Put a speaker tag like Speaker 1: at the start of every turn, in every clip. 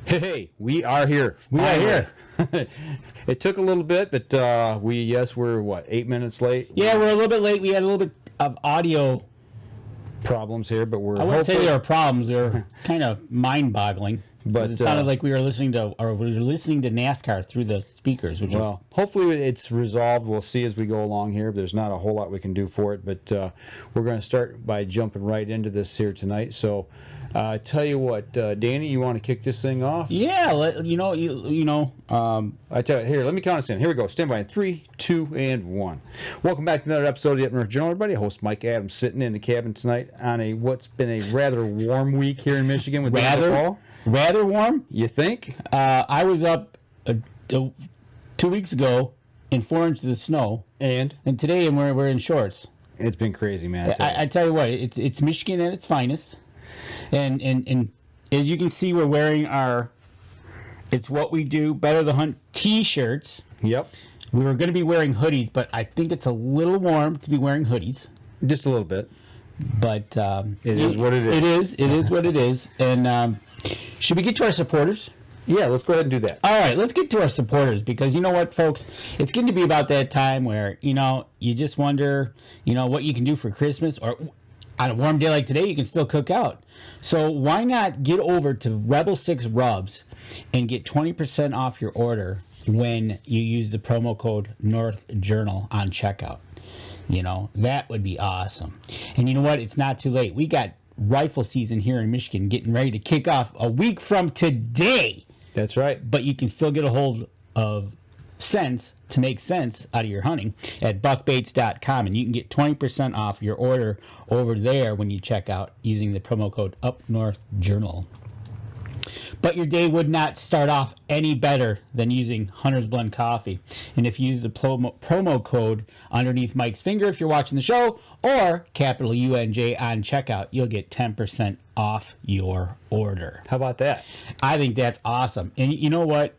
Speaker 1: Hey, we are here.
Speaker 2: We are here.
Speaker 1: It took a little bit, but we're what, 8 minutes late?
Speaker 2: Yeah, we're a little bit late. We had a little bit of audio
Speaker 1: Problems here, but we're
Speaker 2: I wouldn't say
Speaker 1: hopefully-
Speaker 2: there were problems. They were kind of mind-boggling.
Speaker 1: But,
Speaker 2: It sounded like we were listening to NASCAR through the speakers, which
Speaker 1: Well, hopefully it's resolved. We'll see as we go along here. There's not a whole lot we can do for it, but we're going to start by jumping right into this here tonight. So, tell you what, Danny, you want to kick this thing off?
Speaker 2: yeah,
Speaker 1: I tell you, here, let me count us in. Here we go. Stand by in 3, 2, and 1. Welcome back to another episode of the Up North Journal, everybody. Host Mike Adams sitting in the cabin tonight on what's been a rather warm week here in Michigan with the fall.
Speaker 2: rather warm.
Speaker 1: You think?
Speaker 2: I was up 2 weeks ago in 4 inches of snow,
Speaker 1: And
Speaker 2: today we're in shorts.
Speaker 1: it's been crazy, man.
Speaker 2: I tell you what, it's Michigan at its finest, and as you can see, we're wearing our "It's What We Do, Better the Hunt" T-shirts.
Speaker 1: Yep.
Speaker 2: We were going to be wearing hoodies, but I think it's a little warm to be wearing hoodies.
Speaker 1: Just a little bit.
Speaker 2: But
Speaker 1: It is what it is.
Speaker 2: It is what it is. And should we get to our supporters?
Speaker 1: Yeah, let's go ahead and do that.
Speaker 2: All right, let's get to our supporters, because you know what, folks? It's going to be about that time where, you just wonder, what you can do for Christmas, or on a warm day like today, you can still cook out. So why not get over to Rebel 6 Rubs and get 20% off your order when you use the promo code North Journal on checkout? That would be awesome. And you know what? It's not too late. We got rifle season here in Michigan getting ready to kick off a week from today.
Speaker 1: That's right.
Speaker 2: But you can still get a hold of sense to make sense out of your hunting at buckbaits.com, and you can get 20% off your order over there when you check out using the promo code UpNorthJournal. But your day would not start off any better than using Hunter's Blend Coffee. And if you use the promo code underneath Mike's finger if you're watching the show, or capital UNJ on checkout, you'll get 10% off your order.
Speaker 1: How about that?
Speaker 2: I think that's awesome. And you know what?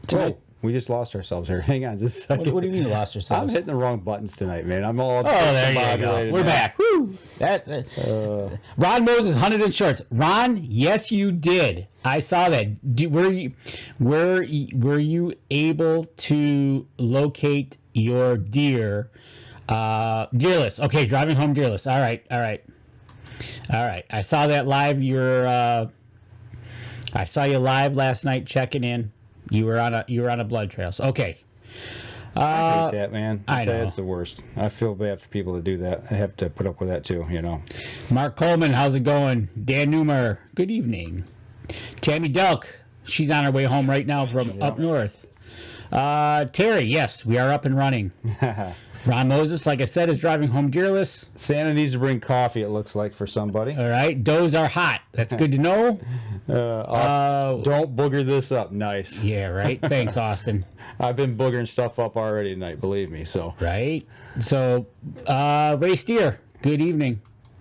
Speaker 1: Tonight, we just lost ourselves here. Hang on just a second.
Speaker 2: What do you mean lost yourselves?
Speaker 1: I'm hitting the wrong buttons tonight, man. I'm all
Speaker 2: there you
Speaker 1: discombobulated,
Speaker 2: go. We're
Speaker 1: man.
Speaker 2: back. Woo! Ron Moses hunted in shorts. Ron, yes, you did. I saw that. Were you able to locate your deer? Deerless. Okay, driving home deerless. All right. I saw that live. I saw you live last night checking in. You were on a blood trail. So, okay.
Speaker 1: I hate that, man.
Speaker 2: I
Speaker 1: tell you,
Speaker 2: know.
Speaker 1: it's the worst. I feel bad for people that do that. I have to put up with that too,
Speaker 2: Mark Coleman, how's it going? Dan Newmer, good evening. Tammy Delk, she's on her way home right now from up north. Terry, yes, we are up and running. Ron Moses, like I said, is driving home deerless.
Speaker 1: Santa needs to bring coffee, it looks like, for somebody.
Speaker 2: All right, does are hot. That's good to know.
Speaker 1: Austin, don't booger this up. Nice.
Speaker 2: Yeah, right. Thanks, Austin.
Speaker 1: I've been boogering stuff up already tonight, believe me. So
Speaker 2: Right. So, Ray Steer, good evening.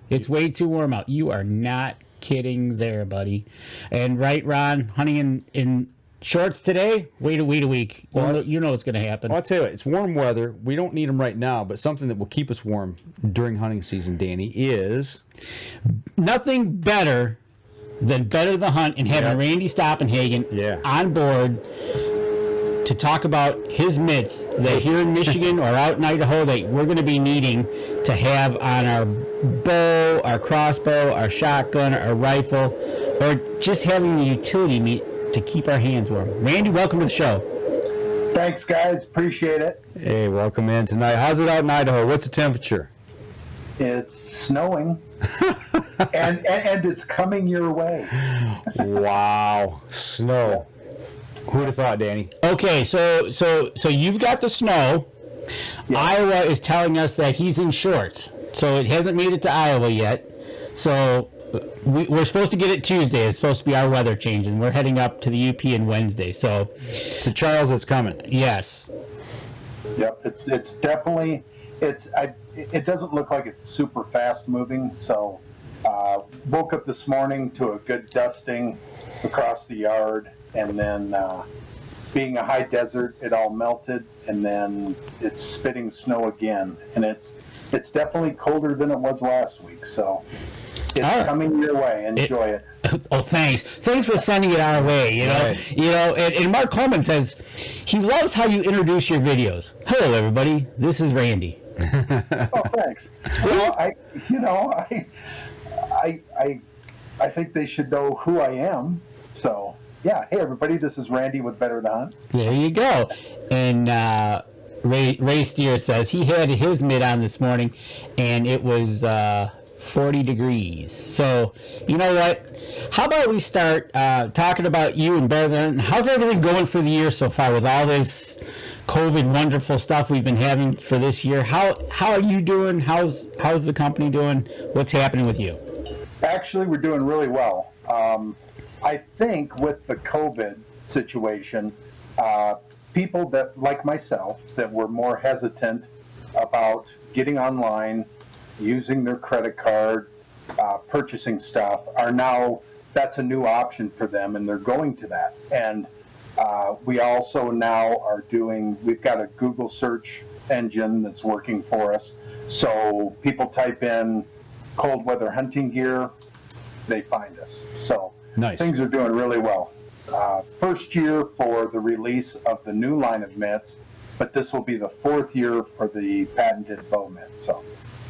Speaker 2: It's way too warm out. You are not kidding there, buddy. And right, Ron, hunting in shorts today? Wait a week. You know what's going to happen.
Speaker 1: I'll tell you what, it's warm weather. We don't need them right now, but something that will keep us warm during hunting season, Danny, is
Speaker 2: Nothing better than Better the Hunt and having
Speaker 1: Yep.
Speaker 2: Randy Stoppenhagen
Speaker 1: Yeah.
Speaker 2: on board to talk about his mitts that here in Michigan or out in Idaho that we're going to be needing to have on our bow, our crossbow, our shotgun, our rifle, or just having the utility meat to keep our hands warm. Randy, welcome to the show.
Speaker 3: Thanks, guys. Appreciate it.
Speaker 1: Hey, welcome in tonight. How's it out in Idaho? What's the temperature?
Speaker 3: It's snowing, and it's coming your way.
Speaker 1: Wow, snow. Who'd have thought, Danny?
Speaker 2: Okay, so you've got the snow.
Speaker 3: Yeah.
Speaker 2: Iowa is telling us that he's in shorts, so it hasn't made it to Iowa yet. So we're supposed to get it Tuesday. It's supposed to be our weather change, and we're heading up to the UP on Wednesday. So,
Speaker 1: To Charles, it's coming.
Speaker 2: yes.
Speaker 3: Yep, it's definitely it doesn't look like it's super fast moving. So woke up this morning to a good dusting across the yard, and then being a high desert, it all melted, and then it's spitting snow again, and it's definitely colder than it was last week. So It's coming your way. Enjoy it.
Speaker 2: Oh, thanks for sending it our way. And Mark Coleman says he loves how you introduce your videos. Hello everybody, this is Randy.
Speaker 3: Oh, thanks. Well, I think they should know who I am. So yeah, hey everybody, this is Randy with Better to Hunt.
Speaker 2: There you go. And Ray Steer says he had his mitt on this morning and it was 40 degrees. So you know what, how about we start talking about you and Better than Hunt. How's everything going for the year so far with all this COVID wonderful stuff we've been having for this year? How are you doing? How's the company doing? What's happening with you?
Speaker 3: Actually, we're doing really well. I think with the COVID situation, people that, like myself, that were more hesitant about getting online, using their credit card, purchasing stuff, are now, that's a new option for them, and they're going to that. And we also now are we've got a Google search engine that's working for us. So people type in cold weather hunting gear, they find us. So
Speaker 1: nice.
Speaker 3: Things are doing really well. First year for the release of the new line of mitts, but this will be the 4th year for the patented bow mitt. So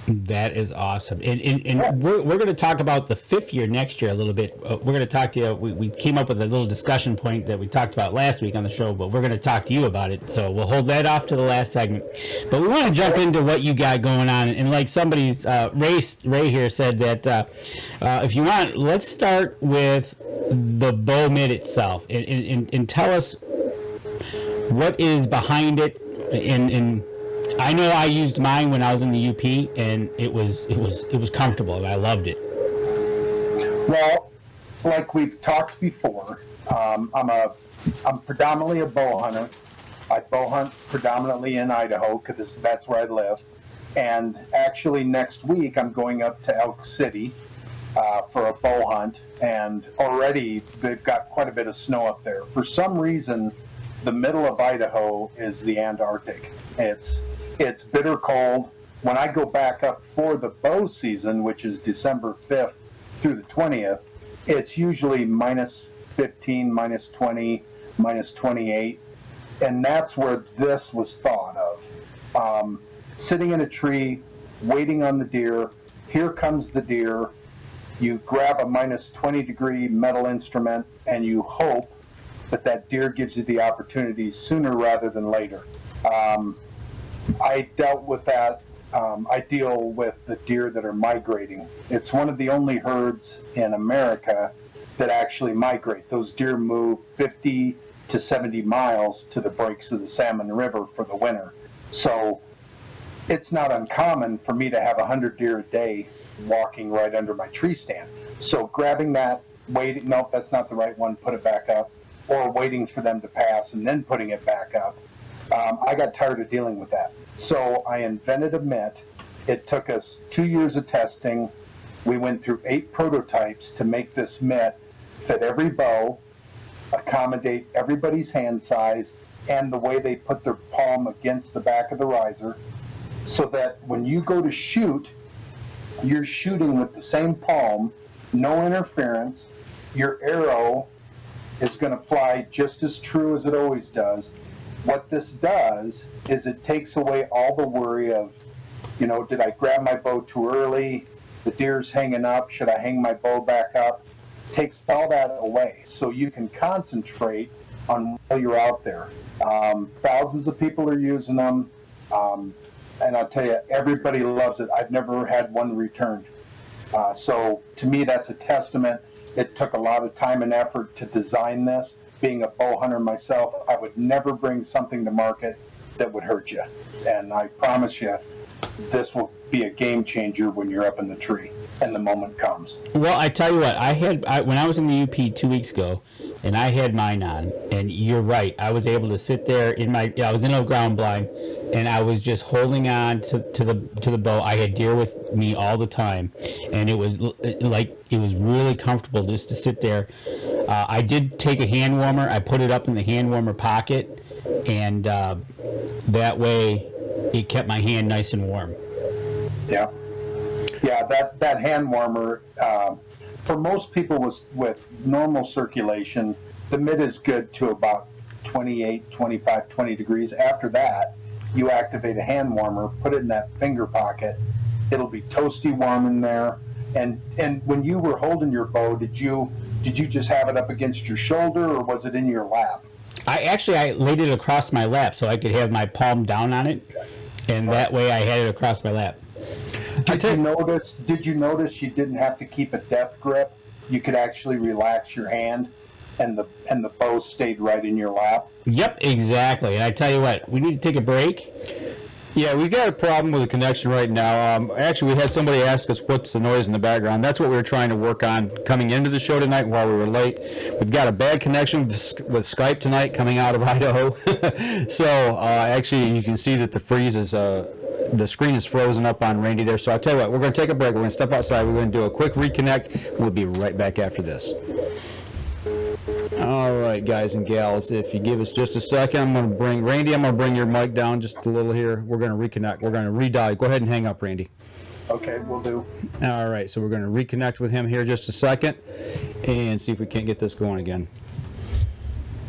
Speaker 2: that is awesome. And we're going to talk about the 5th year next year a little bit. We're going to talk to you. We came up with a little discussion point that we talked about last week on the show, but we're going to talk to you about it. So we'll hold that off to the last segment. But we want to jump into what you got going on. And like somebody's, Ray here said that if you want, let's start with the bow mitt itself and tell us what is behind it. And I know I used mine when I was in the UP, and it was comfortable. I loved it.
Speaker 3: Well, like we've talked before, I'm predominantly a bow hunter. I bow hunt predominantly in Idaho because that's where I live. And actually, next week I'm going up to Elk City for a bow hunt, and already they've got quite a bit of snow up there. For some reason, the middle of Idaho is the Antarctic. It's bitter cold. When I go back up for the bow season, which is December 5th through the 20th, it's usually minus 15, minus 20, minus 28. And that's where this was thought of. Sitting in a tree, waiting on the deer. Here comes the deer. You grab a minus 20 degree metal instrument and you hope that deer gives you the opportunity sooner rather than later. I dealt with that. I deal with the deer that are migrating. It's one of the only herds in America that actually migrate. Those deer move 50 to 70 miles to the breaks of the Salmon River for the winter. So it's not uncommon for me to have 100 deer a day walking right under my tree stand. So grabbing that, waiting, nope, that's not the right one, put it back up, or waiting for them to pass and then putting it back up. I got tired of dealing with that. So I invented a mitt. It took us 2 years of testing. We went through 8 prototypes to make this mitt fit every bow, accommodate everybody's hand size, and the way they put their palm against the back of the riser, so that when you go to shoot, you're shooting with the same palm, no interference. Your arrow is going to fly just as true as it always does. What this does is it takes away all the worry of, did I grab my bow too early? The deer's hanging up. Should I hang my bow back up? Takes all that away so you can concentrate on while you're out there. Thousands of people are using them. And I'll tell you, everybody loves it. I've never had one returned. So to me, that's a testament. It took a lot of time and effort to design this. Being a bow hunter myself, I would never bring something to market that would hurt you. And I promise you, this will be a game changer when you're up in the tree and the moment comes.
Speaker 2: Well, I tell you what, when I was in the UP 2 weeks ago, and I had mine on, and you're right, I was able to sit there I was in a ground blind, and I was just holding on to the bow. I had deer with me all the time, and it was really comfortable just to sit there. I did take a hand warmer. I put it up in the hand warmer pocket, and that way it kept my hand nice and warm.
Speaker 3: Yeah. Yeah, that hand warmer, for most people with normal circulation, the mitt is good to about 28, 25, 20 degrees. After that, you activate a hand warmer, put it in that finger pocket. It'll be toasty warm in there. And when you were holding your bow, did you just have it up against your shoulder, or was it in your lap?
Speaker 2: I laid it across my lap so I could have my palm down on it, and that way I had it across my lap.
Speaker 3: Did you notice you didn't have to keep a death grip? You could actually relax your hand, and the bow stayed right in your lap.
Speaker 2: Yep, exactly. And I tell you what, we need to take a break.
Speaker 1: Yeah, we got a problem with the connection right now. Actually, we had somebody ask us what's the noise in the background. That's what we were trying to work on coming into the show tonight while we were late. We've got a bad connection with Skype tonight coming out of Idaho. So actually, you can see that the screen is frozen up on Randy there. So I'll tell you what, we're going to take a break. We're going to step outside. We're going to do a quick reconnect. We'll be right back after this. All right, guys and gals, if you give us just a second, I'm going to bring your mic down just a little here. We're going to reconnect. We're going to redial. Go ahead and hang up, Randy.
Speaker 3: Okay, we'll do.
Speaker 1: All right, so we're going to reconnect with him here just a second and see if we can't get this going again.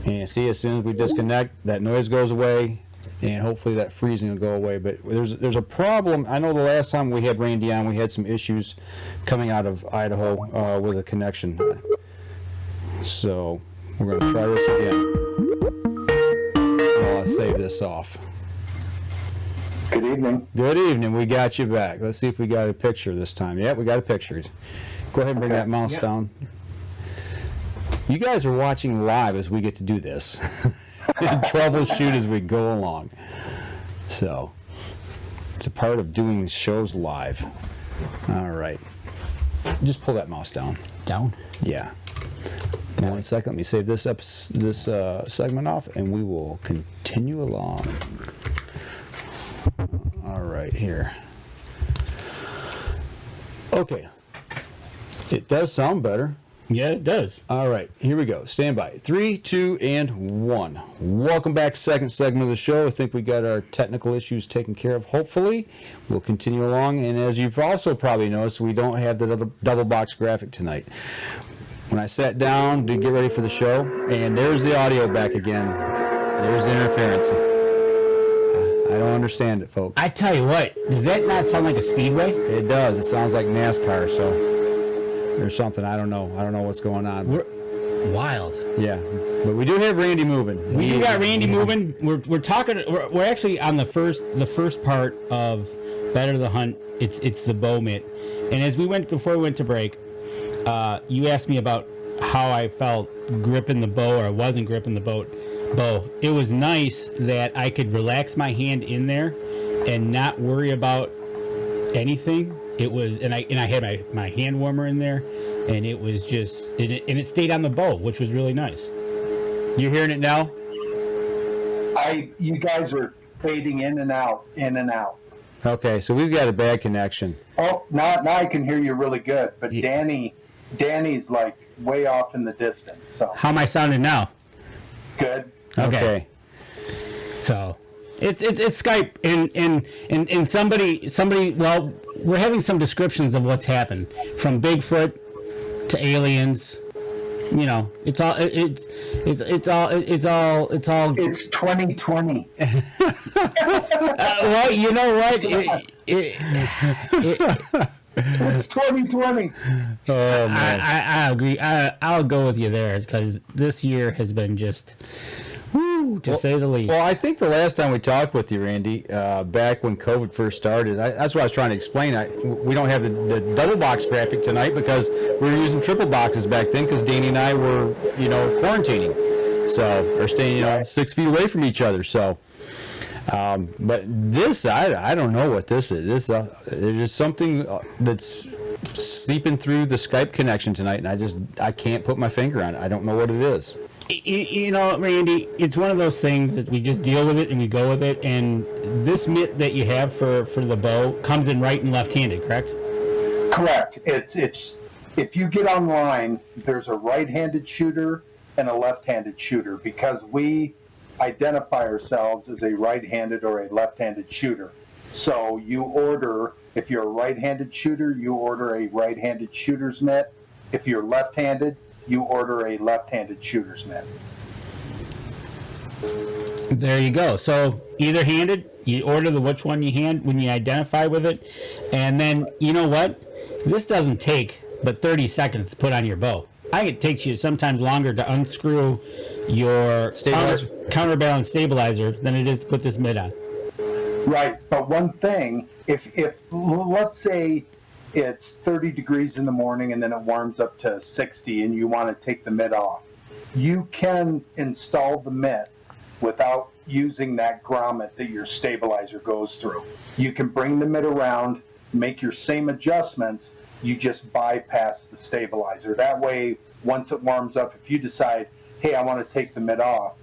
Speaker 1: And see, as soon as we disconnect, that noise goes away, and hopefully that freezing will go away. But there's a problem. I know the last time we had Randy on, we had some issues coming out of Idaho with a connection. So we're going to try this again. I'll save this off.
Speaker 3: Good evening.
Speaker 1: Good evening. We got you back. Let's see if we got a picture this time. Yeah, we got a picture. Go ahead and bring that mouse down. You guys are watching live as we get to do this. And troubleshoot as we go along. So it's a part of doing shows live. All right. Just pull that mouse down.
Speaker 2: Down?
Speaker 1: Yeah. 1 second. Let me save this segment off, and we will continue along. All right, here. Okay. It does sound better.
Speaker 2: Yeah, it does.
Speaker 1: All right, here we go. Stand by. 3, 2, and 1. Welcome back. Second segment of the show. I think we got our technical issues taken care of. Hopefully, we'll continue along. And as you've also probably noticed, we don't have the double box graphic tonight. When I sat down to get ready for the show, and there's the audio back again. There's the interference. I don't understand it, folks.
Speaker 2: I tell you what, does that not sound like a speedway?
Speaker 1: It does. It sounds like NASCAR, so there's something. I don't know. I don't know what's going on.
Speaker 2: We're wild.
Speaker 1: Yeah, but we do have Randy moving.
Speaker 2: We got Randy moving. We're talking. We're actually on the first part of Better the Hunt. It's the bow mitt, and before we went to break, you asked me about how I felt gripping the bow or wasn't gripping the bow. It was nice that I could relax my hand in there and not worry about anything. It was, and I had my hand warmer in there, and it was just, and it stayed on the bow, which was really nice.
Speaker 1: You hearing it now?
Speaker 3: You guys are fading in and out, in and out.
Speaker 1: Okay, so we've got a bad connection.
Speaker 3: Oh, now I can hear you really good, but yeah. Danny's like way off in the distance. So
Speaker 2: how am I sounding now?
Speaker 3: Good.
Speaker 2: Okay. So it's Skype and somebody. Well, we're having some descriptions of what's happened from Bigfoot to aliens. You know, it's all. It's
Speaker 3: 2020.
Speaker 2: Well, you know what?
Speaker 3: It's 2020.
Speaker 2: Oh, man. I agree. I'll go with you there because this year has been just, to say the least.
Speaker 1: Well, I think the last time we talked with you, Randy, back when COVID first started, that's what I was trying to explain. We don't have the double box graphic tonight because we were using triple boxes back then because Danny and I were, quarantining. So, or staying, 6 feet away from each other. So, but this, I don't know what this is. There's something that's sleeping through the Skype connection tonight, and I can't put my finger on it. I don't know what it is.
Speaker 2: You know, Randy, it's one of those things that we just deal with it and we go with it. And this mitt that you have for the bow comes in right and left-handed, correct?
Speaker 3: Correct. It's if you get online, there's a right-handed shooter and a left-handed shooter because we identify ourselves as a right-handed or a left-handed shooter. So you order If you're a right-handed shooter, you order a right-handed shooter's mitt. If you're left-handed, you order a left-handed shooter's mitt.
Speaker 2: There you go. So either handed, you order the which one you hand when you identify with it, and then you know what? This doesn't take but 30 seconds to put on your bow. I think it takes you sometimes longer to unscrew your counterbalance stabilizer than it is to put this mitt on.
Speaker 3: Right, but one thing, if let's say it's 30 degrees in the morning and then it warms up to 60 and you want to take the mitt off, you can install the mitt without using that grommet that your stabilizer goes through. You can bring the mitt around, make your same adjustments, you just bypass the stabilizer. That way, once it warms up, if you decide, hey, I want to take the mitt off,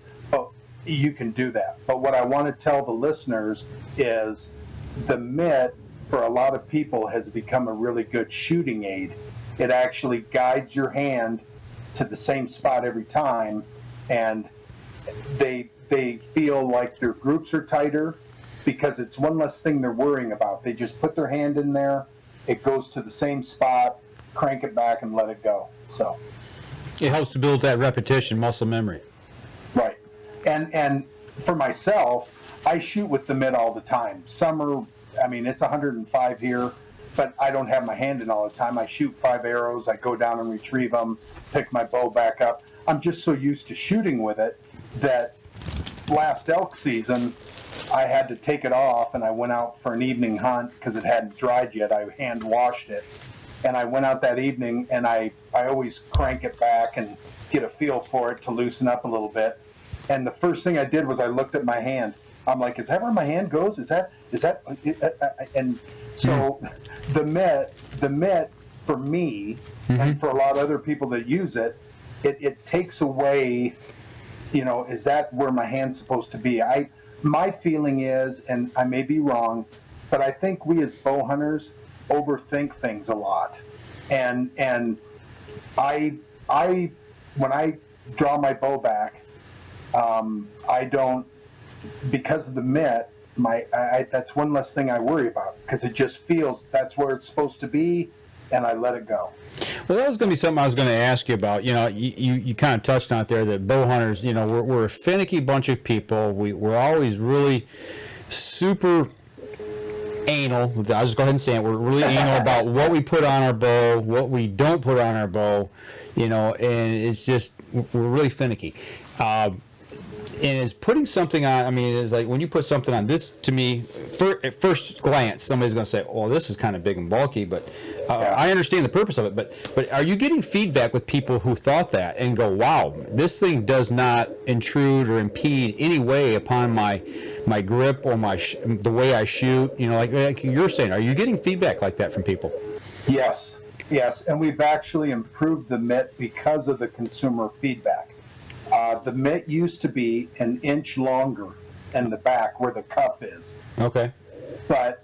Speaker 3: you can do that. But what I want to tell the listeners is the mitt, for a lot of people, has become a really good shooting aid. It actually guides your hand to the same spot every time, and they feel like their groups are tighter because it's one less thing they're worrying about. They just put their hand in there, it goes to the same spot, crank it back and let it go. So
Speaker 1: it helps to build that repetition, muscle memory.
Speaker 3: Right. And for myself, I shoot with the mitt all the time. Summer, I mean, it's 105 here, but I don't have my hand in all the time. I shoot 5 arrows, I go down and retrieve them, pick my bow back up. I'm just so used to shooting with it that last elk season, I had to take it off and I went out for an evening hunt because it hadn't dried yet. I hand washed it. And I went out that evening and I always crank it back and get a feel for it to loosen up a little bit. And the first thing I did was I looked at my hand. I'm like, is that where my hand goes? Is that, and so the mitt for me and for a lot of other people that use it, it takes away, you know, is that where my hand's supposed to be? My feeling is, and I may be wrong, but I think we as bow hunters overthink things a lot. And I when I draw my bow back, I don't, because of the mitt, that's one less thing I worry about because it just feels that's where it's supposed to be, and I let it go.
Speaker 1: Well, that was going to be something I was going to ask you about. You know, you kind of touched on it there that bow hunters, you know, we're a finicky bunch of people. We're always really super anal. I'll just go ahead and say it. We're really anal about what we put on our bow, what we don't put on our bow, you know, and it's just, we're really finicky. And is putting something on, I mean, it's like when you put something on, this to me, at first glance, somebody's going to say, oh, this is kind of big and bulky, but I understand the purpose of it. But are you getting feedback with people who thought that and go, wow, this thing does not intrude or impede any way upon my grip or the way I shoot? You know, like you're saying, are you getting feedback like that from people?
Speaker 3: Yes, and we've actually improved the mitt because of the consumer feedback. The mitt used to be an inch longer in the back where the cup is. Okay. But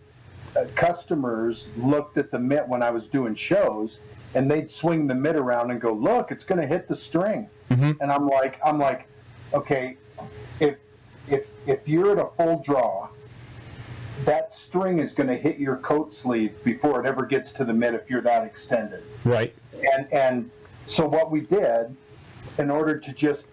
Speaker 3: customers looked at the mitt when I was doing shows, and they'd swing the mitt around and go, "Look, it's going to hit the string." Mm-hmm. And I'm like, okay, if you're at a full draw, that string is going to hit your coat sleeve before it ever gets to the mitt if you're that extended. Right. And so what we did, in order to just,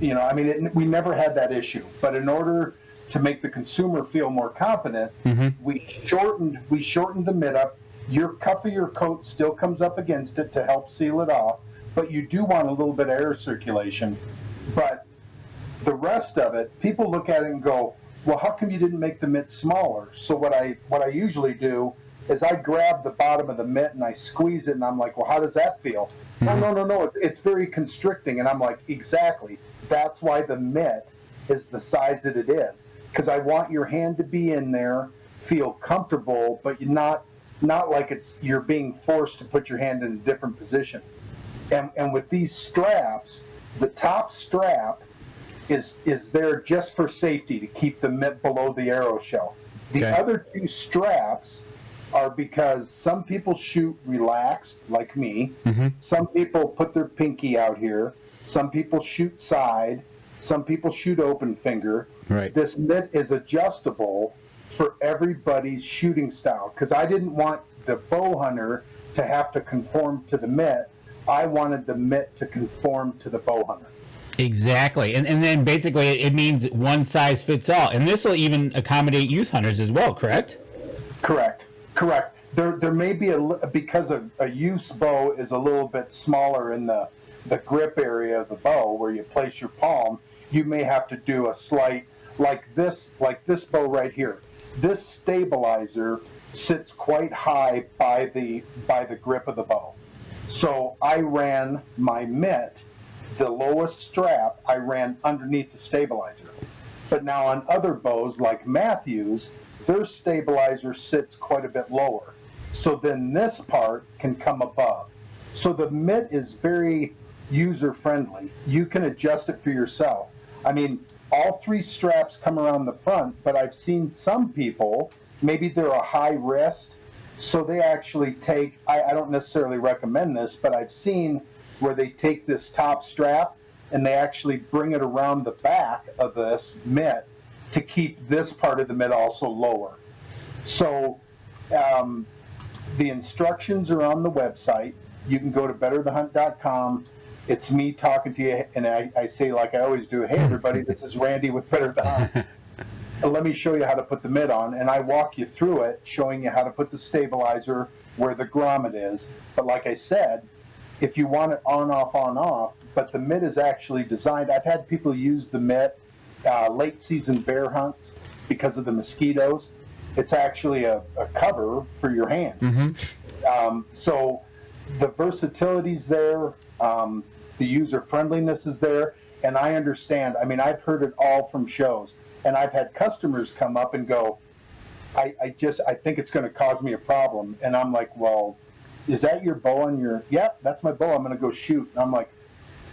Speaker 3: you know, I mean, we never had that issue, but in order to make the consumer feel more confident, mm-hmm. we shortened the mitt up. Your cuff of your coat still comes up against it to help seal it off, but you do want a little bit of air circulation. But the rest of it, people look at it and go, well, how come you didn't make the mitt smaller? So what I usually do is I grab the bottom of the mitt and I squeeze it, and I'm like, well, how does that feel? Mm-hmm. No, it's very constricting. And I'm like, exactly. That's why the mitt is the size that it is, because I want your hand to be in there, feel comfortable, but not like you're being forced to put your hand in a different position. And with these straps, the top strap is there just for safety to keep the mitt below the arrow shell. The other two straps are because some people shoot relaxed, like me. Mm-hmm. Some people put their pinky out here. Some people shoot side. Some people shoot open finger. Right. This mitt is adjustable for everybody's shooting style, because I didn't want the bow hunter to have to conform to the mitt. I wanted the mitt to conform to the bow hunter.
Speaker 2: Exactly. And then basically it means one size fits all. And this will even accommodate youth hunters as well, correct?
Speaker 3: Correct. There may be because a youth's bow is a little bit smaller in the grip area of the bow where you place your palm, you may have to do a slight, like this bow right here. This stabilizer sits quite high by the grip of the bow. So I ran my mitt, the lowest strap, I ran underneath the stabilizer. But now on other bows like Matthew's, their stabilizer sits quite a bit lower. So then this part can come above. So the mitt is very user-friendly. You can adjust it for yourself. I mean, all three straps come around the front, but I've seen some people, maybe they're a high wrist, so they actually take, I don't necessarily recommend this, but I've seen where they take this top strap and they actually bring it around the back of this mitt to keep this part of the mitt also lower. So the instructions are on the website. You can go to betterthehunt.com. It's me talking to you, and I say, like I always do, hey everybody, this is Randy with Better the Hunt. Let me show you how to put the mitt on, and I walk you through it, showing you how to put the stabilizer where the grommet is. But like I said, if you want it on, off, but the mitt is actually designed. I've had people use the mitt late season bear hunts because of the mosquitoes. It's actually a cover for your hand.
Speaker 2: Mm-hmm.
Speaker 3: So the versatility's there, the user friendliness is there, and I understand. I mean, I've heard it all from shows, and I've had customers come up and go, I think it's going to cause me a problem. And I'm like, well, is that your bow on your, yeah, that's my bow, I'm going to go shoot. And I'm like,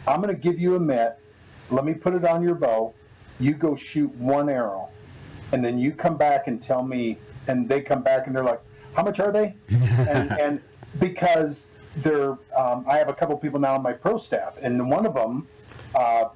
Speaker 3: I'm going to give you a mitt, let me put it on your bow, you go shoot one arrow, and then you come back and tell me, and they come back and they're like, how much are they? and because they're, I have a couple people now on my pro staff, and one of them,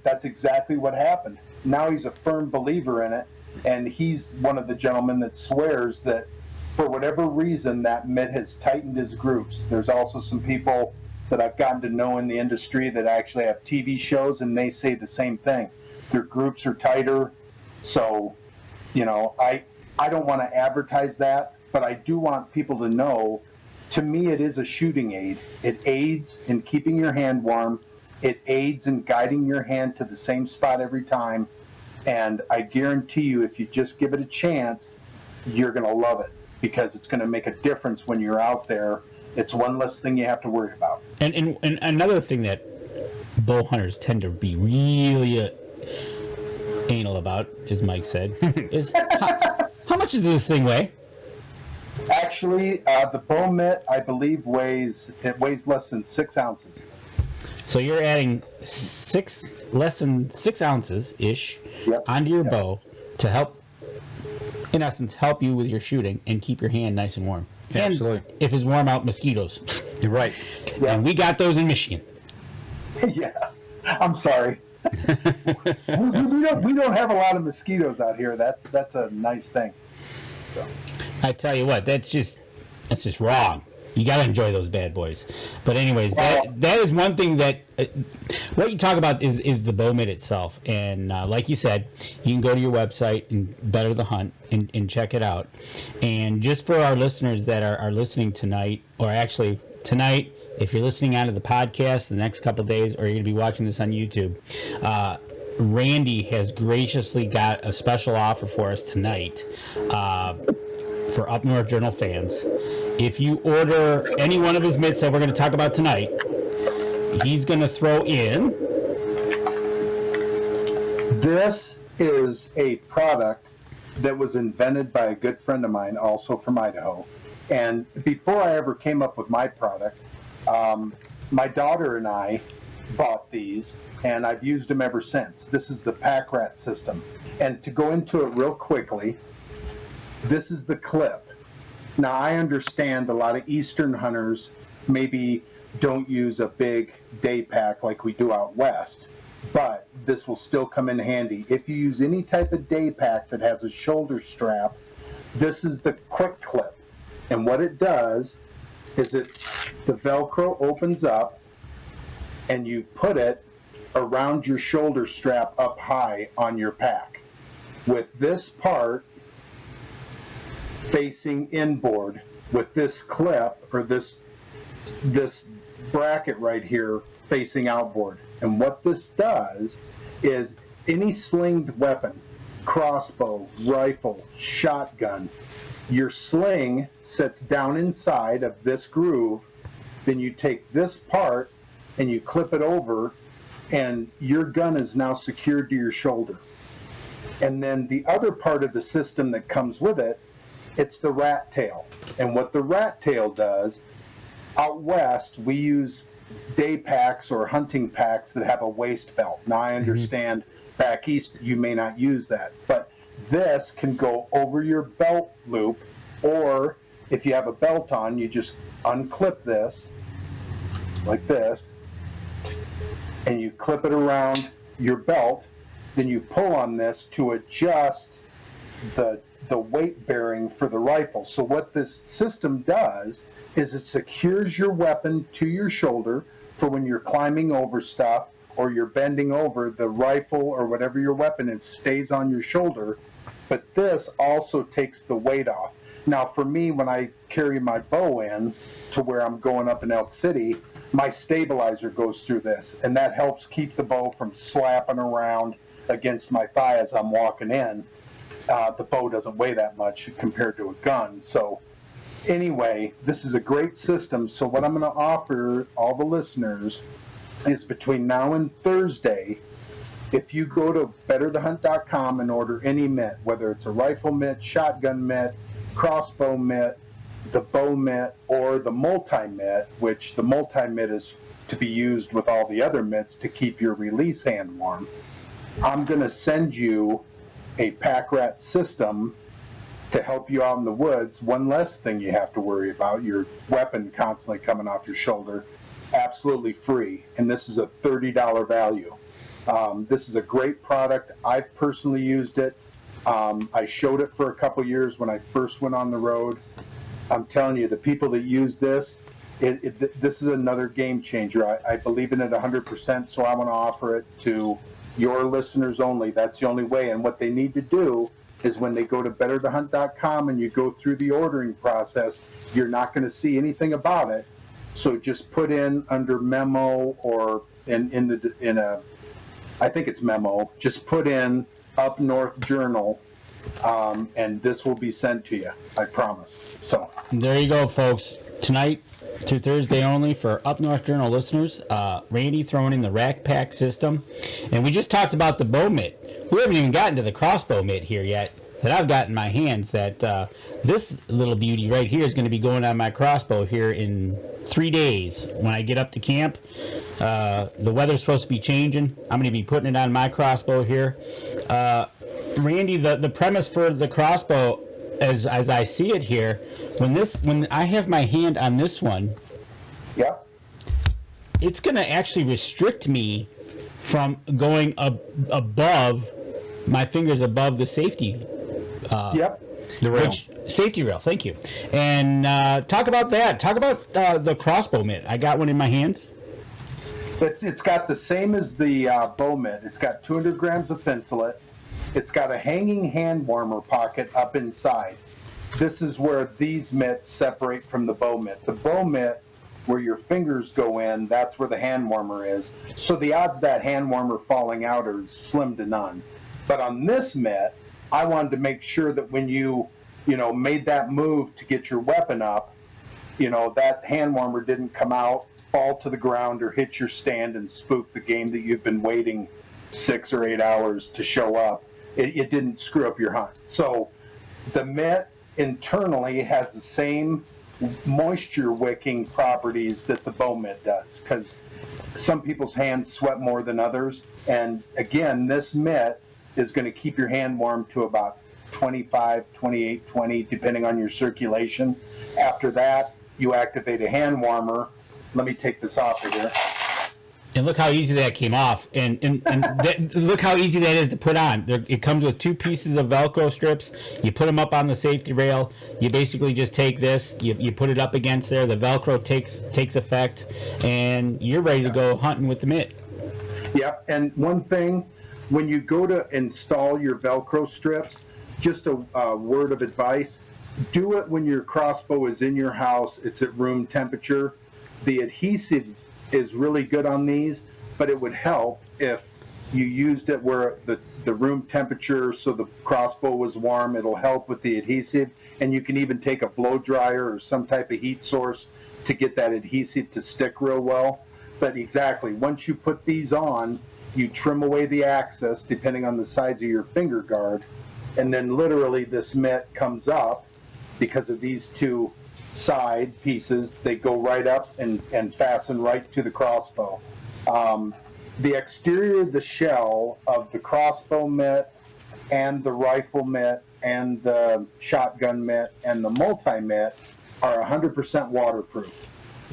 Speaker 3: that's exactly what happened. Now he's a firm believer in it, and he's one of the gentlemen that swears that for whatever reason that mitt has tightened his groups. There's also some people that I've gotten to know in the industry that actually have TV shows, and they say the same thing. Their groups are tighter. So, you know, I don't want to advertise that, but I do want people to know, to me it is a shooting aid. It aids in keeping your hand warm. It aids in guiding your hand to the same spot every time. And I guarantee you, if you just give it a chance, you're going to love it, because it's going to make a difference when you're out there. It's one less thing you have to worry about.
Speaker 2: And another thing that bow hunters tend to be really anal about, as Mike said, is how much does this thing weigh?
Speaker 3: Actually, the bow mitt, I believe, weighs less than 6 ounces.
Speaker 2: So you're adding less than 6 ounces ish onto your bow to help, in essence, help you with your shooting and keep your hand nice and warm.
Speaker 1: Absolutely.
Speaker 2: And if it's warm out, mosquitoes.
Speaker 1: You're right.
Speaker 3: Yeah.
Speaker 2: And we got those in Michigan.
Speaker 3: Yeah, I'm sorry. we don't have a lot of mosquitoes out here. That's a nice thing. So.
Speaker 2: I tell you what, that's just wrong. You got to enjoy those bad boys. But anyways, that is one thing that what you talk about is the bow mitt itself. And like you said, you can go to your website and Better the Hunt and check it out. And just for our listeners that are listening tonight, or actually tonight, if you're listening out of the podcast the next couple of days, or you're going to be watching this on YouTube, Randy has graciously got a special offer for us tonight for Up North Journal fans. If you order any one of his mitts that we're going to talk about tonight, he's going to throw in.
Speaker 3: This is a product that was invented by a good friend of mine, also from Idaho. And before I ever came up with my product, my daughter and I bought these, and I've used them ever since. This is the pack rat system. And to go into it real quickly, this is the clip. Now, I understand a lot of Eastern hunters maybe don't use a big day pack like we do out west, but this will still come in handy. If you use any type of day pack that has a shoulder strap, This is the quick clip. And what it does is the Velcro opens up and you put it around your shoulder strap up high on your pack, with this part facing inboard, with this clip or this bracket right here facing outboard. And what this does is any slinged weapon, crossbow, rifle, shotgun, your sling sits down inside of this groove, then you take this part and you clip it over, and your gun is now secured to your shoulder. And then the other part of the system that comes with it, it's the rat tail. And what the rat tail does, out west, we use day packs or hunting packs that have a waist belt. Now, I understand back east you may not use that, but this can go over your belt loop, or if you have a belt on, you just unclip this like this, and you clip it around your belt, then you pull on this to adjust the weight bearing for the rifle. So what this system does is it secures your weapon to your shoulder for when you're climbing over stuff or you're bending over, the rifle or whatever your weapon is stays on your shoulder, but this also takes the weight off. Now for me, when I carry my bow in to where I'm going up in Elk City, my stabilizer goes through this, and that helps keep the bow from slapping around against my thigh as I'm walking in. The bow doesn't weigh that much compared to a gun. So anyway, this is a great system. So what I'm going to offer all the listeners is between now and Thursday, if you go to betterthehunt.com and order any mitt, whether it's a rifle mitt, shotgun mitt, crossbow mitt, the bow mitt, or the multi-mitt, which the multi-mitt is to be used with all the other mitts to keep your release hand warm, I'm going to send you a pack rat system to help you out in the woods. One less thing you have to worry about, your weapon constantly coming off your shoulder, absolutely free. And this is a $30 value. This is a great product. I've personally used it. I showed it for a couple years when I first went on the road. I'm telling you, the people that use this, this is another game changer. I believe in it 100%, so I want to offer it to your listeners only. That's the only way. And what they need to do is when they go to betterthehunt.com and you go through the ordering process, you're not going to see anything about it. So just put in under memo or I think it's memo, just put in Up North Journal, and this will be sent to you, I promise. So
Speaker 2: there you go, folks. Tonight through Thursday only for Up North Journal listeners, Randy throwing in the rack pack system. And we just talked about the bow mitt. We haven't even gotten to the crossbow mitt here yet that I've got in my hands. That this little beauty right here is going to be going on my crossbow here in 3 days when I get up to camp. The weather's supposed to be changing. I'm going to be putting it on my crossbow here. Randy, the premise for the crossbow, as I see it here, when I have my hand on this one,
Speaker 3: yeah,
Speaker 2: it's going to actually restrict me from going above my fingers above the safety.
Speaker 3: Yep.
Speaker 1: The rail.
Speaker 2: Safety rail. Thank you. And talk about that. Talk about the crossbow mitt. I got one in my hands.
Speaker 3: It's got the same as the bow mitt. It's got 200 grams of thinsulate. It's got a hanging hand warmer pocket up inside. This is where these mitts separate from the bow mitt. The bow mitt, where your fingers go in, that's where the hand warmer is. So the odds of that hand warmer falling out are slim to none. But on this mitt, I wanted to make sure that when you made that move to get your weapon up, that hand warmer didn't come out, fall to the ground, or hit your stand and spook the game that you've been waiting 6 or 8 hours to show up. It didn't screw up your hunt. So the mitt internally has the same moisture wicking properties that the bow mitt does, because some people's hands sweat more than others. And again, this mitt is going to keep your hand warm to about 25, 28, 20, depending on your circulation. After that, you activate a hand warmer. Let me take this off of here.
Speaker 2: And look how easy that came off, and look how easy that is to put on. It comes with 2 pieces of Velcro strips. You put them up on the safety rail. You basically just take this, you put it up against there. The Velcro takes effect, and you're ready to go hunting with the mitt.
Speaker 3: Yep. And one thing, when you go to install your Velcro strips, just a word of advice: do it when your crossbow is in your house. It's at room temperature. The adhesive is really good on these, but it would help if you used it where the room temperature, so the crossbow was warm. It'll help with the adhesive, and you can even take a blow dryer or some type of heat source to get that adhesive to stick real well. But exactly, once you put these on, you trim away the access depending on the size of your finger guard, and then literally this mitt comes up because of these 2 side pieces. They go right up and fasten right to the crossbow. The exterior of the shell of the crossbow mitt and the rifle mitt and the shotgun mitt and the multi-mitt are 100% waterproof.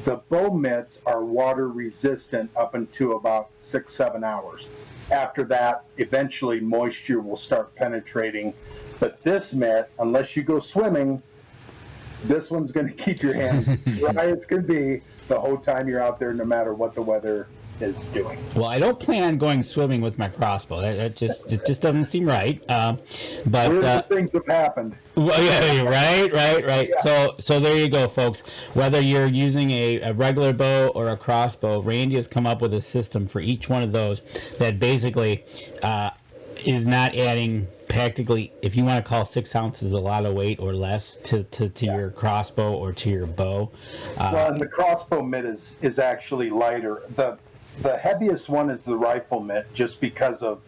Speaker 3: The bow mitts are water resistant up into about 6-7 hours. After that, eventually moisture will start penetrating. But this mitt, unless you go swimming, this one's going to keep your hands dry as can be the whole time you're out there, no matter what the weather is doing.
Speaker 2: Well, I don't plan on going swimming with my crossbow. It just doesn't seem right. But
Speaker 3: Weird things have happened.
Speaker 2: Well, yeah, right.
Speaker 3: Yeah.
Speaker 2: So there you go, folks. Whether you're using a regular bow or a crossbow, Randy has come up with a system for each one of those that basically is not adding practically, if you want to call 6 ounces a lot of weight or less to your crossbow or to your bow.
Speaker 3: Well, and the crossbow mitt is actually lighter. The heaviest one is the rifle mitt, just because of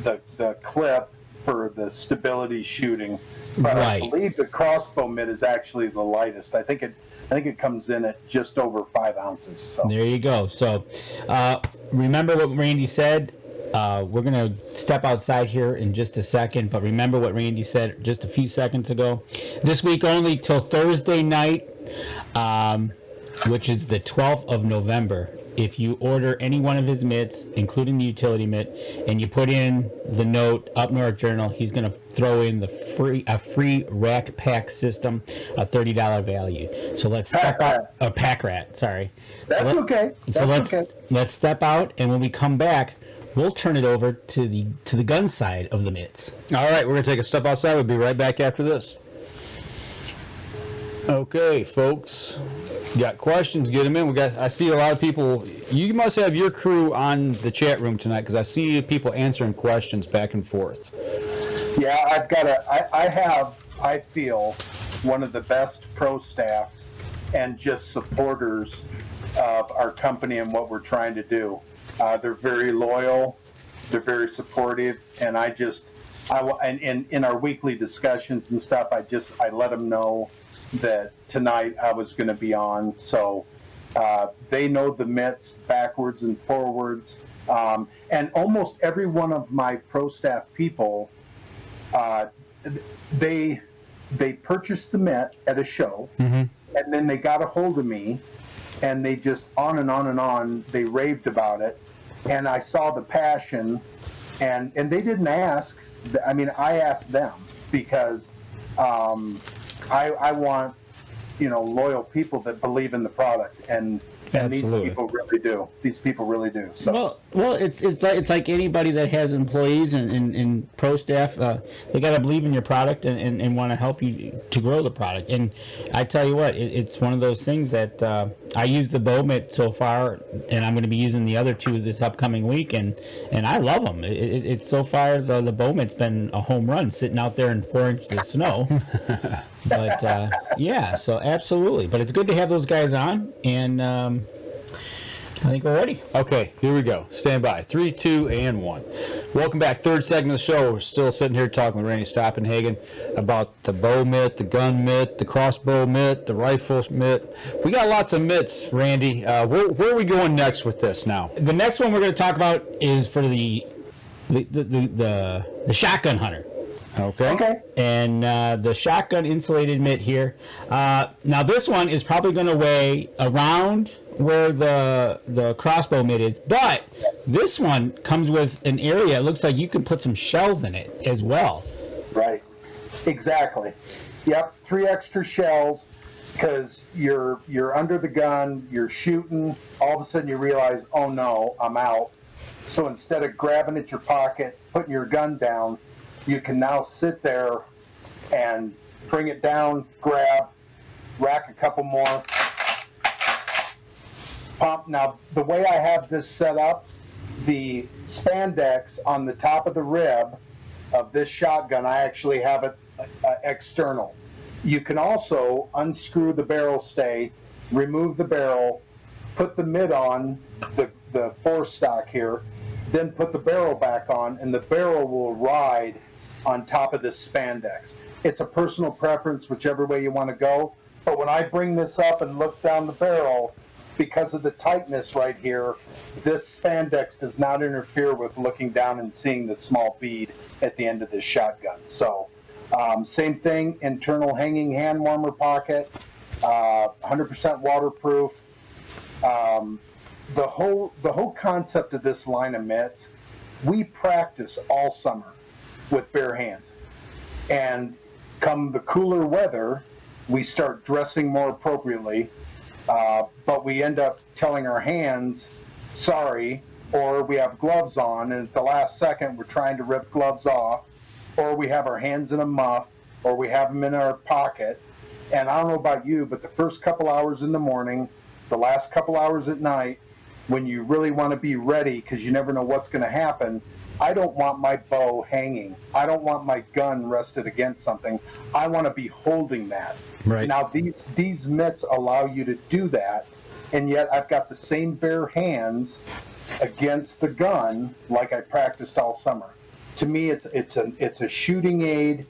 Speaker 3: the clip for the stability shooting. But
Speaker 2: right.
Speaker 3: I believe the crossbow mitt is actually the lightest. I think it comes in at just over 5 ounces. So.
Speaker 2: There you go. So remember what Randy said. We're going to step outside here in just a second, but remember what Randy said just a few seconds ago. This week only till Thursday night, which is the 12th of November. If you order any one of his mitts, including the utility mitt, and you put in the note Up North Journal, he's going to throw in a free rack pack system, a $30 value. So let's step out. A pack rat, sorry.
Speaker 3: That's okay.
Speaker 2: Let's step out, and when we come back, we'll turn it over to the gun side of the mitts.
Speaker 1: All right, we're going to take a step outside. We'll be right back after this. Okay, folks. You got questions, get them in. I see a lot of people. You must have your crew on the chat room tonight, because I see people answering questions back and forth.
Speaker 3: Yeah, I feel, one of the best pro staffs and just supporters of our company and what we're trying to do. They're very loyal, they're very supportive, and in our weekly discussions and stuff, I let them know that tonight I was going to be on. So they know the mitts backwards and forwards, and almost every one of my pro staff people, they purchased the mitt at a show, and then they got a hold of me, and they just on and on and on, they raved about it. And I saw the passion, and they didn't ask. I mean, I asked them, because I want, loyal people that believe in the product, and these people really do. These people really do. So.
Speaker 2: Well, it's like anybody that has employees and pro staff. They got to believe in your product and want to help you to grow the product. And I tell you what, it's one of those things that I use the bow mitt so far, and I'm going to be using the other 2 this upcoming week, and I love them. It's so far the bow mitt's been a home run, sitting out there in 4 inches of snow. But yeah, so absolutely. But it's good to have those guys on, and I think we're ready.
Speaker 1: Okay, here we go. Stand by. 3, 2, and 1. Welcome back. Third segment of the show. We're still sitting here talking with Randy Stoppenhagen about the bow mitt, the gun mitt, the crossbow mitt, the rifle mitt. We got lots of mitts, Randy. Where are we going next with this now?
Speaker 2: The next one we're going to talk about is for the shotgun hunter.
Speaker 3: Okay.
Speaker 2: And the shotgun insulated mitt here. Now this one is probably going to weigh around where the crossbow mitt is, but this one comes with an area. It looks like you can put some shells in it as well.
Speaker 3: Right. Exactly. Yep. 3 extra shells, because you're under the gun, you're shooting. All of a sudden you realize, oh no, I'm out. So instead of grabbing at your pocket, putting your gun down, you can now sit there and bring it down, grab, rack a couple more, pump. Now, the way I have this set up, the spandex on the top of the rib of this shotgun, I actually have it external. You can also unscrew the barrel stay, remove the barrel, put the mitt on, the forestock here, then put the barrel back on, and the barrel will ride on top of this spandex. It's a personal preference, whichever way you want to go. But when I bring this up and look down the barrel, because of the tightness right here, this spandex does not interfere with looking down and seeing the small bead at the end of this shotgun. So same thing, internal hanging hand warmer pocket, 100% waterproof. The whole concept of this line of mitts, we practice all summer with bare hands. And come the cooler weather, we start dressing more appropriately, but we end up telling our hands, sorry, or we have gloves on, and at the last second we're trying to rip gloves off, or we have our hands in a muff, or we have them in our pocket. And I don't know about you, but the first couple hours in the morning, the last couple hours at night, when you really want to be ready because you never know what's going to happen, I don't want my bow hanging. I don't want my gun rested against something. I want to be holding that.
Speaker 1: Right.
Speaker 3: Now, these mitts allow you to do that, and yet I've got the same bare hands against the gun like I practiced all summer. To me, it's a shooting aid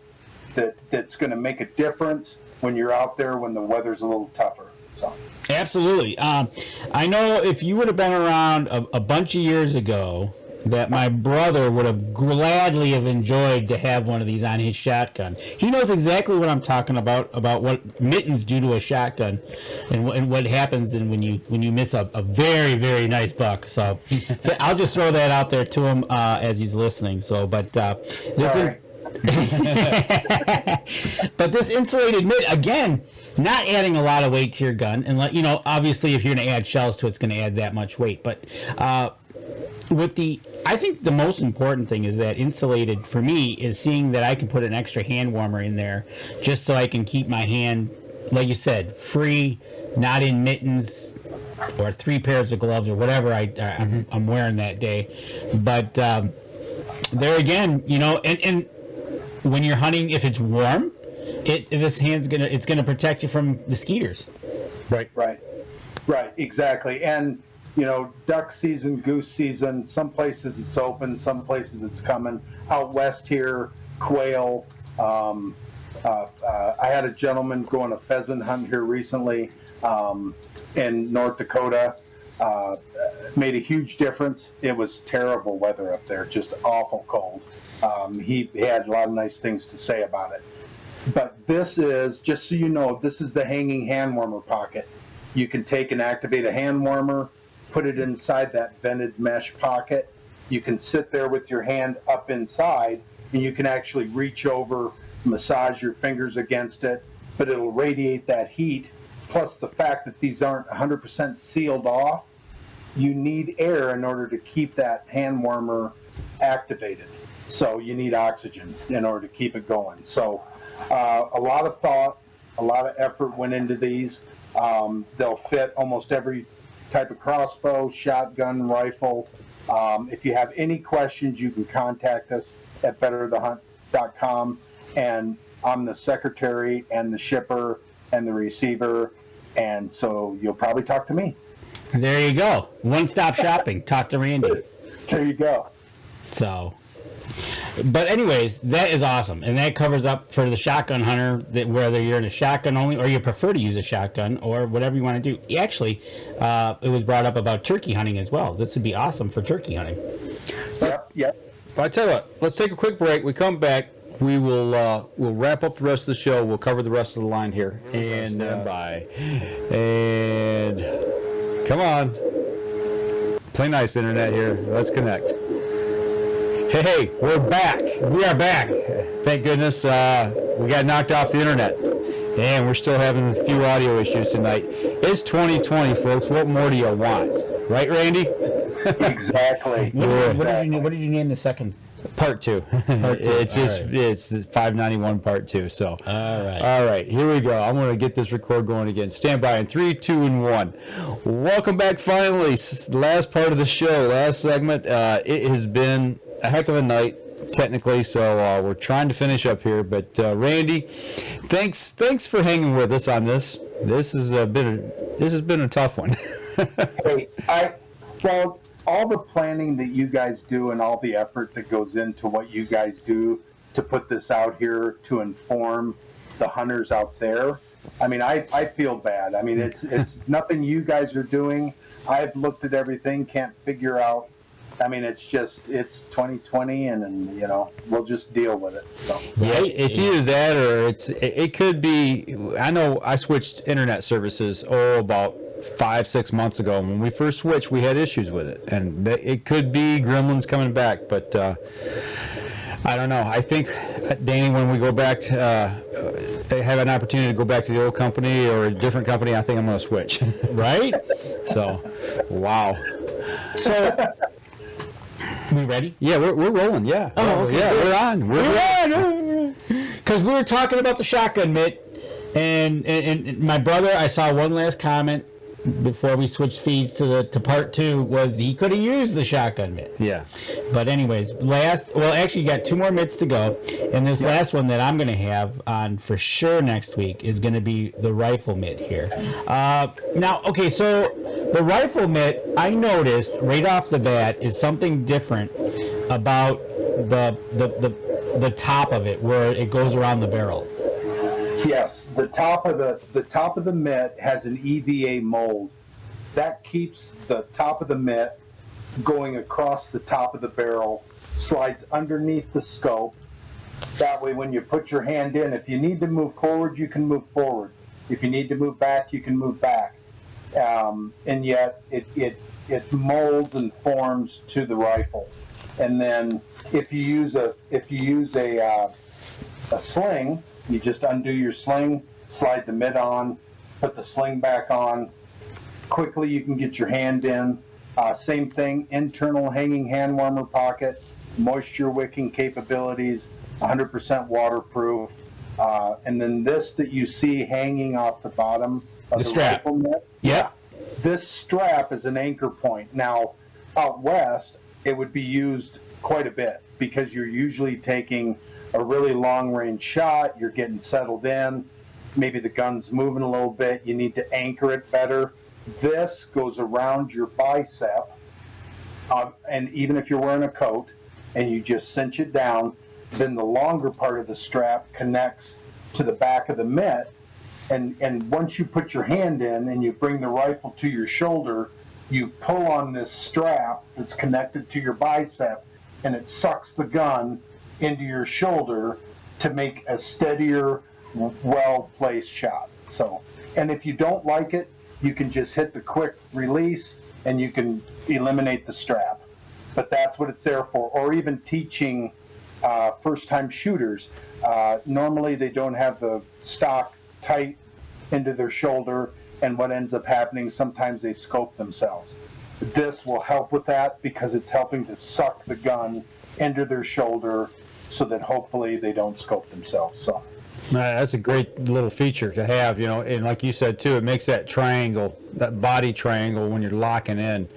Speaker 3: that's going to make a difference when you're out there when the weather's a little tougher. So.
Speaker 2: Absolutely. I know if you would have been around a bunch of years ago, that my brother would have gladly have enjoyed to have one of these on his shotgun. He knows exactly what I'm talking about what mittens do to a shotgun, and what happens when you miss a very, very nice buck. So I'll just throw that out there to him as he's listening. So, but this is. But this insulated mitt, again, not adding a lot of weight to your gun, and obviously if you're going to add shells to it, it's going to add that much weight. But I think the most important thing is that insulated for me is seeing that I can put an extra hand warmer in there, just so I can keep my hand, like you said, free, not in mittens or 3 pairs of gloves or whatever I'm wearing that day. But there again, and when you're hunting, if it's warm, it's gonna protect you from the skeeters.
Speaker 3: Right, exactly. And duck season, goose season, some places it's open, some places it's coming. Out west here, quail. I had a gentleman go on a pheasant hunt here recently in North Dakota. Made a huge difference. It was terrible weather up there, just awful cold. He had a lot of nice things to say about it. But this is, just so you know, this is the hanging hand warmer pocket. You can take and activate a hand warmer, put it inside that vented mesh pocket. You can sit there with your hand up inside, and you can actually reach over, massage your fingers against it, but it'll radiate that heat. Plus the fact that these aren't 100% sealed off, you need air in order to keep that hand warmer activated. So you need oxygen in order to keep it going. So a lot of thought, a lot of effort went into these. They'll fit almost every type of crossbow, shotgun, rifle. If you have any questions, you can contact us at betterthehunt.com, and I'm the secretary and the shipper and the receiver, and so you'll probably talk to me.
Speaker 2: There you go. One-stop shopping. Talk to Randy.
Speaker 3: There you go.
Speaker 2: So, but anyways, that is awesome, and that covers up for the shotgun hunter, that whether you're in a shotgun only or you prefer to use a shotgun or whatever you want to do. Actually, it was brought up about turkey hunting as well. This would be awesome for turkey hunting.
Speaker 3: Yep.
Speaker 1: I tell you what, let's take a quick break. We come back, we'll wrap up the rest of the show. We'll cover the rest of the line here. And stand by. And come on. Play nice, internet here. Let's connect. Hey, we're back. We are back. Thank goodness we got knocked off the internet. And we're still having a few audio issues tonight. It's 2020, folks. What more do you want? Right, Randy?
Speaker 3: Exactly.
Speaker 2: What did you name the second?
Speaker 1: Part 2.
Speaker 2: Part 2.
Speaker 1: It's the 591 part 2. So
Speaker 2: All right.
Speaker 1: Here we go. I'm going to get this record going again. Stand by in 3, 2, and 1. Welcome back. Finally, last part of the show, last segment. It has been a heck of a night, technically. So we're trying to finish up here. But Randy, thanks for hanging with us on this. This has been a tough one.
Speaker 3: Hey, well, all the planning that you guys do and all the effort that goes into what you guys do to put this out here to inform the hunters out there, I mean, I feel bad. I mean, it's nothing you guys are doing. I've looked at everything, can't figure out. I mean, it's 2020, and we'll just deal with it. So.
Speaker 1: Yeah, it's either that or it could be. I know I switched internet services about 5-6 months ago. When we first switched, we had issues with it, and it could be gremlins coming back. But I don't know. I think, Danny, when we go back to have an opportunity to go back to the old company or a different company, I think I'm going to switch. Right? So, wow. So.
Speaker 2: We ready?
Speaker 1: Yeah, we're rolling. Yeah.
Speaker 2: Oh, okay.
Speaker 1: Yeah, we're on. We're on.
Speaker 2: Because we were talking about the shotgun mitt, and my brother, I saw one last comment before we switched feeds to part 2 was he could have used the shotgun mitt.
Speaker 1: Yeah.
Speaker 2: But anyways, actually you got 2 more mitts to go, and this last one that I'm going to have on for sure next week is going to be the rifle mitt here. Now, okay, so the rifle mitt, I noticed right off the bat is something different about the top of it, where it goes around the barrel.
Speaker 3: Yes, the top of the mitt has an EVA mold that keeps the top of the mitt going across the top of the barrel, slides underneath the scope. That way, when you put your hand in, if you need to move forward, you can move forward. If you need to move back, you can move back. And yet, it molds and forms to the rifle. And then, if you use a sling, you just undo your sling, slide the mitt on, put the sling back on. Quickly, you can get your hand in. Same thing, internal hanging hand warmer pocket, moisture wicking capabilities, 100% waterproof. And then this that you see hanging off the bottom of the
Speaker 2: strap.
Speaker 3: rifle mitt.
Speaker 2: Yeah.
Speaker 3: This strap is an anchor point. Now, out west, it would be used quite a bit because you're usually taking a really long-range shot, you're getting settled in, maybe the gun's moving a little bit, you need to anchor it better. This goes around your bicep, and even if you're wearing a coat and you just cinch it down, then the longer part of the strap connects to the back of the mitt, and once you put your hand in and you bring the rifle to your shoulder, you pull on this strap that's connected to your bicep, and it sucks the gun into your shoulder to make a steadier, well-placed shot. So, and if you don't like it, you can just hit the quick release and you can eliminate the strap. But that's what it's there for. Or even teaching first-time shooters. Normally they don't have the stock tight into their shoulder, and what ends up happening, sometimes they scope themselves. This will help with that because it's helping to suck the gun into their shoulder so that hopefully they don't scope themselves. So
Speaker 1: That's a great little feature to have, and like you said too, it makes that triangle, that body triangle when you're locking in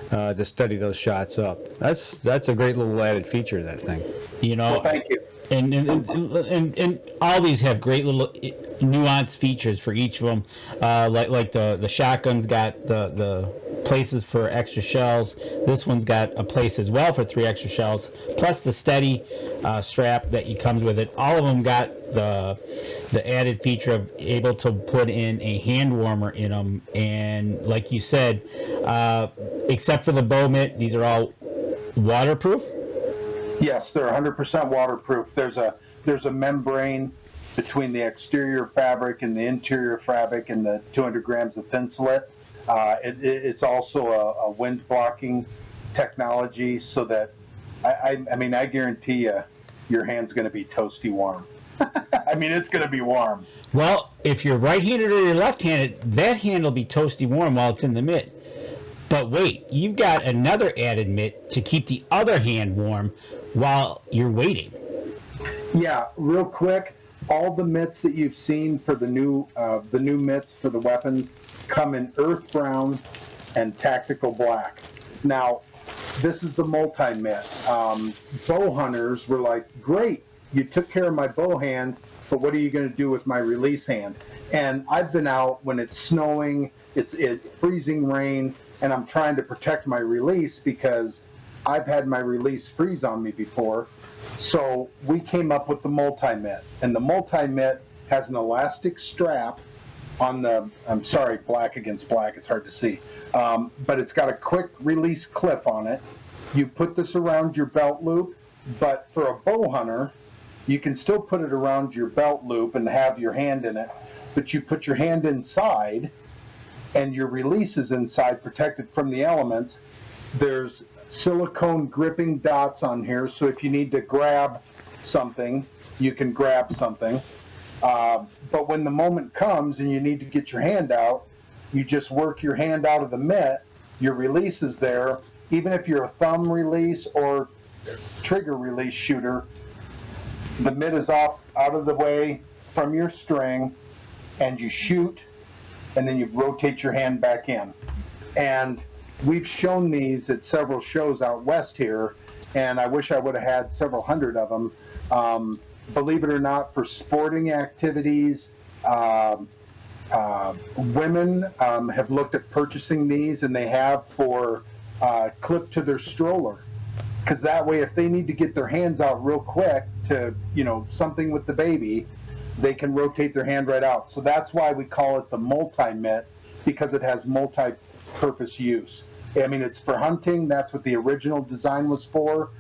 Speaker 1: to study those shots up. That's a great little added feature of that thing.
Speaker 3: Well, thank you.
Speaker 2: And all these have great little nuanced features for each of them. Like the shotgun's got the places for extra shells. This one's got a place as well for 3 extra shells, plus the steady strap that comes with it. All of them got the added feature of able to put in a hand warmer in them. And like you said, except for the bow mitt, these are all waterproof.
Speaker 3: Yes, they're 100% waterproof. There's there's a membrane between the exterior fabric and the interior fabric and the 200 grams of thin slit. It's also a wind blocking technology, so that I mean, I guarantee you your hand's going to be toasty warm. I mean, it's going to be warm.
Speaker 2: Well, if you're right-handed or you're left-handed, that hand will be toasty warm while it's in the mitt. But wait, you've got another added mitt to keep the other hand warm while you're waiting.
Speaker 3: Yeah, real quick, all the mitts that you've seen for the new mitts for the weapons come in earth brown and tactical black. Now, this is the multi-mitt. Bow hunters were like, great, you took care of my bow hand, but what are you going to do with my release hand? And I've been out when it's snowing, it's freezing rain, and I'm trying to protect my release because I've had my release freeze on me before. So we came up with the multi-mitt. And the multi-mitt has an elastic strap on the, I'm sorry, black against black, it's hard to see. But it's got a quick release clip on it. You put this around your belt loop, but for a bow hunter, you can still put it around your belt loop and have your hand in it, but you put your hand inside and your release is inside, protected from the elements. There's silicone gripping dots on here, so if you need to grab something, you can grab something. But when the moment comes and you need to get your hand out, you just work your hand out of the mitt, your release is there. Even if you're a thumb release or trigger release shooter, the mitt is out of the way from your string, and you shoot, and then you rotate your hand back in. And we've shown these at several shows out west here, and I wish I would have had several hundred of them. Believe it or not, for sporting activities, women have looked at purchasing these, and they have for clip to their stroller. Because that way, if they need to get their hands out real quick to, something with the baby, they can rotate their hand right out. So that's why we call it the multi-mitt, because it has multi-purpose use. I mean, it's for hunting. That's what the original design was for.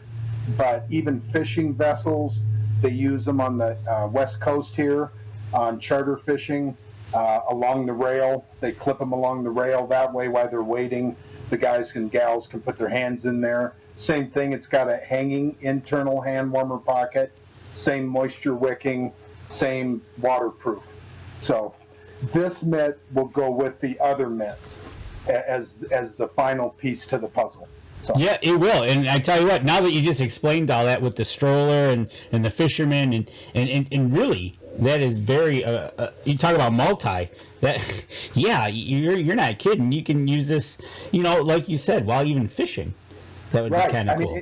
Speaker 3: But even fishing vessels, they use them on the west coast here on charter fishing along the rail. They clip them along the rail. That way, while they're waiting, the guys and gals can put their hands in there. Same thing, it's got a hanging internal hand warmer pocket, same moisture wicking, same waterproof. So this mitt will go with the other mitts as the final piece to the puzzle. So.
Speaker 2: Yeah, it will. And I tell you what, now that you just explained all that with the stroller and the fisherman and really, that is very, you talk about multi, that, yeah, you're not kidding. You can use this, like you said, while even fishing. That would be kind of cool.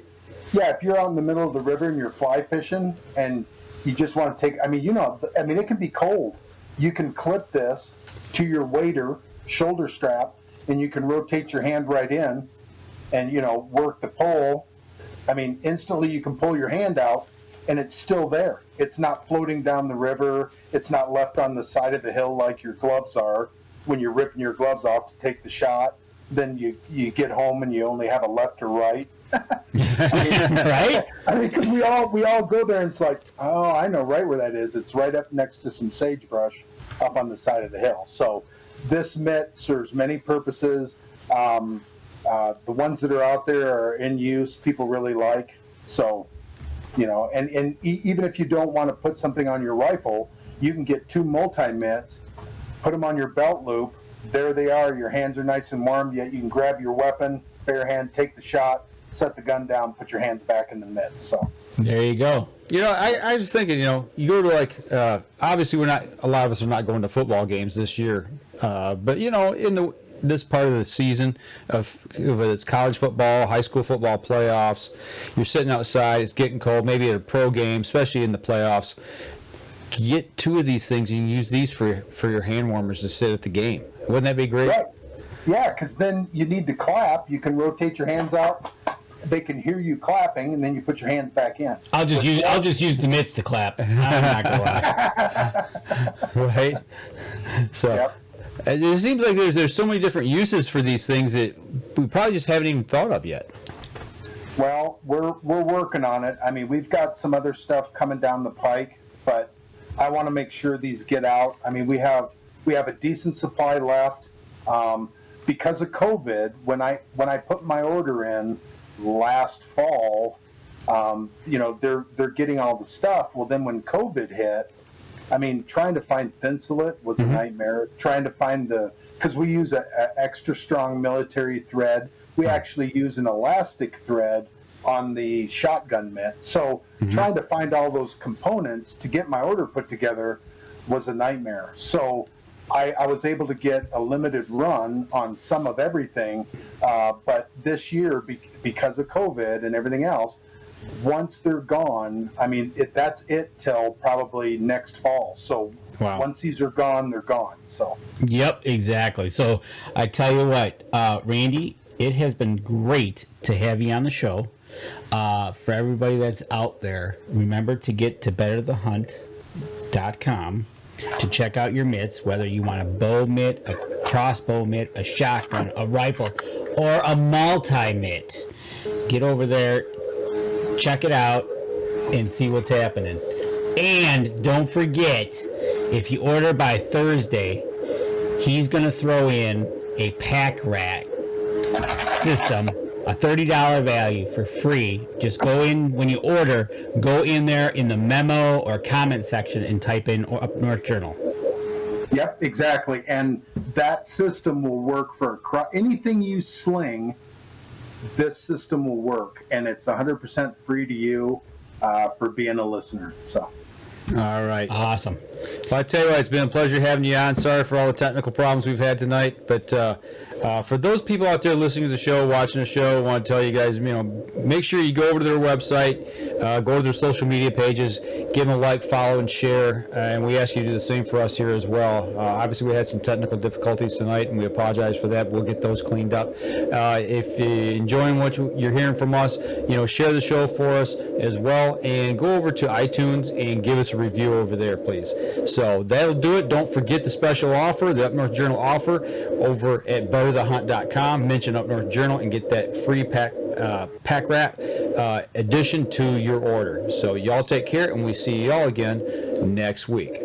Speaker 3: If you're out in the middle of the river and you're fly fishing and you just want to take, it can be cold. You can clip this to your wader, shoulder strap, and you can rotate your hand right in and, work the pole. Instantly you can pull your hand out and it's still there. It's not floating down the river. It's not left on the side of the hill like your gloves are when you're ripping your gloves off to take the shot. Then you get home and you only have a left or right.
Speaker 2: Right?
Speaker 3: Because we all go there and it's like, oh, I know right where that is. It's right up next to some sagebrush up on the side of the hill. So this mitt serves many purposes. The ones that are out there are in use, people really like. So, and even if you don't want to put something on your rifle, you can get 2 multi-mitts, put them on your belt loop. There they are. Your hands are nice and warm, yet you can grab your weapon, bare hand, take the shot, set the gun down, put your hands back in the mitt. So
Speaker 2: there you go.
Speaker 1: I was just thinking, you go to obviously a lot of us are not going to football games this year, but in this part of the season of whether it's college football, high school football playoffs, you're sitting outside, it's getting cold, maybe at a pro game, especially in the playoffs. Get 2 of these things. You can use these for your hand warmers to sit at the game. Wouldn't that be great?
Speaker 3: Right. Yeah, because then you need to clap. You can rotate your hands out. They can hear you clapping, and then you put your hands back in.
Speaker 2: I'll just use the mitts to clap. I'm not gonna lie.
Speaker 1: Right. So
Speaker 3: Yep.
Speaker 1: It seems like there's so many different uses for these things that we probably just haven't even thought of yet.
Speaker 3: Well, we're working on it. I mean, we've got some other stuff coming down the pike, but I want to make sure these get out. I mean, we have a decent supply left. Because of COVID, when I put my order in last fall, they're getting all the stuff. Well, then when COVID hit, I mean, trying to find thinsulate was a nightmare. Trying to find because we use a extra strong military thread. We actually use an elastic thread on the shotgun mitt. So trying to find all those components to get my order put together was a nightmare. So I was able to get a limited run on some of everything, but this year, because of COVID and everything else, once they're gone, I mean, that's it till probably next fall. So once these are gone, they're gone. So.
Speaker 2: Yep, exactly. So I tell you what, Randy, it has been great to have you on the show. For everybody that's out there, remember to get to betterthehunt.com to check out your mitts, whether you want a bow mitt, a crossbow mitt, a shotgun, a rifle, or a multi-mitt. Get over there, check it out, and see what's happening. And don't forget, if you order by Thursday, he's going to throw in a pack rat system, a $30 value for free. Just go in when you order, go in there in the memo or comment section and type in Up North Journal.
Speaker 3: Yep, exactly. And that system will work for anything you sling. This system will work, and it's 100% free to you for being a listener. So.
Speaker 1: All right.
Speaker 2: Awesome.
Speaker 1: Well, I tell you what, it's been a pleasure having you on. Sorry for all the technical problems we've had tonight, but for those people out there listening to the show, watching the show, I want to tell you guys, make sure you go over to their website, go to their social media pages, give them a like, follow, and share, and we ask you to do the same for us here as well. Obviously, we had some technical difficulties tonight, and we apologize for that. We'll get those cleaned up. If you're enjoying what you're hearing from us, share the show for us as well, and go over to iTunes and give us a review over there, please. So that'll do it. Don't forget the special offer, the Up North Journal offer, over at betterthehunt.com. Mention Up North Journal and get that free pack rat addition to your order. So y'all take care, and we see y'all again next week.